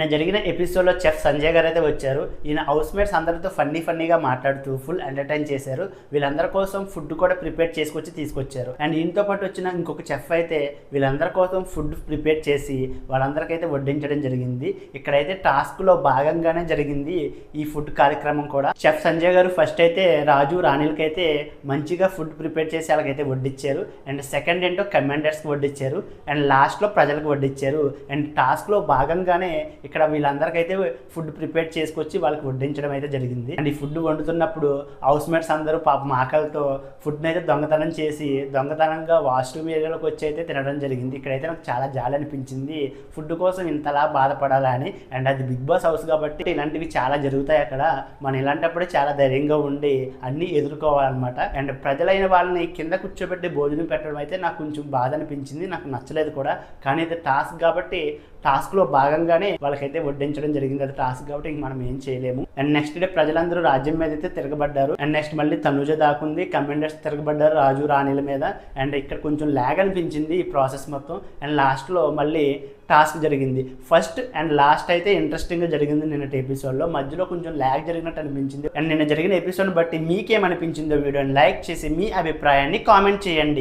నిన్న జరిగిన ఎపిసోడ్లో చెఫ్ సంజయ్ గారు అయితే వచ్చారు. ఈయన హౌస్ మేట్స్ అందరితో ఫన్నీగా మాట్లాడుతూ ఫుల్ ఎంటర్టైన్ చేశారు. వీళ్ళందరి కోసం ఫుడ్ కూడా ప్రిపేర్ చేసుకొచ్చి తీసుకొచ్చారు. అండ్ ఈయనతో పాటు వచ్చిన ఇంకొక చెఫ్ అయితే వీళ్ళందరి కోసం ఫుడ్ ప్రిపేర్ చేసి వాళ్ళందరికైతే వడ్డించడం జరిగింది. ఇక్కడైతే టాస్క్లో భాగంగానే జరిగింది ఈ ఫుడ్ కార్యక్రమం కూడా. చెఫ్ సంజయ్ గారు ఫస్ట్ అయితే రాజు రాణిలకైతే మంచిగా ఫుడ్ ప్రిపేర్ చేసి వాళ్ళకైతే వడ్డించారు. అండ్ సెకండ్ ఏంటో కమాండర్స్కి వడ్డించారు. అండ్ లాస్ట్లో ప్రజలకు వడ్డించారు. అండ్ టాస్క్లో భాగంగానే ఇక్కడ వీళ్ళందరికైతే ఫుడ్ ప్రిపేర్ చేసుకొచ్చి వాళ్ళకి వడ్డించడం అయితే జరిగింది. అండ్ ఈ ఫుడ్ వండుతున్నప్పుడు హౌస్ మేట్స్ అందరూ పాపం ఆకలితో ఫుడ్ని అయితే దొంగతనం చేసి దొంగతనంగా వాష్రూమ్ ఏరియాలోకి వచ్చి అయితే తినడం జరిగింది. ఇక్కడైతే నాకు చాలా జాలి అనిపించింది, ఫుడ్ కోసం ఇంతలా బాధపడాలా అని. అండ్ అది బిగ్ బాస్ హౌస్ కాబట్టి ఇలాంటివి చాలా జరుగుతాయి అక్కడ. మనం ఇలాంటప్పుడు చాలా ధైర్యంగా ఉండి అన్నీ ఎదుర్కోవాలన్నమాట. అండ్ ప్రజలైన వాళ్ళని కింద కూర్చోబెట్టి భోజనం పెట్టడం అయితే నాకు కొంచెం బాధ అనిపించింది, నాకు నచ్చలేదు కూడా. కానీ ఇది టాస్క్ కాబట్టి టాస్క్లో భాగంగానే వాళ్ళకైతే వడ్డించడం జరిగింది. అది టాస్క్ కాబట్టి ఇంక మనం ఏం చేయలేము. అండ్ నెక్స్ట్ డే ప్రజలందరూ రాజ్యం మీద అయితే తిరగబడ్డారు. అండ్ నెక్స్ట్ మళ్ళీ తనుజ దాకుంది, కమాండర్స్ తిరగబడ్డారు రాజు రాణిల మీద. అండ్ ఇక్కడ కొంచెం ల్యాగ్ అనిపించింది ఈ ప్రాసెస్ మొత్తం. అండ్ లాస్ట్లో మళ్ళీ టాస్క్ జరిగింది. ఫస్ట్ అండ్ లాస్ట్ అయితే ఇంట్రెస్టింగ్గా జరిగింది నిన్నటి ఎపిసోడ్లో. మధ్యలో కొంచెం ల్యాగ్ జరిగినట్టు అనిపించింది. అండ్ నిన్న జరిగిన ఎపిసోడ్ని బట్టి మీకేమనిపించిందో వీడియోని లైక్ చేసి మీ అభిప్రాయాన్ని కామెంట్ చేయండి.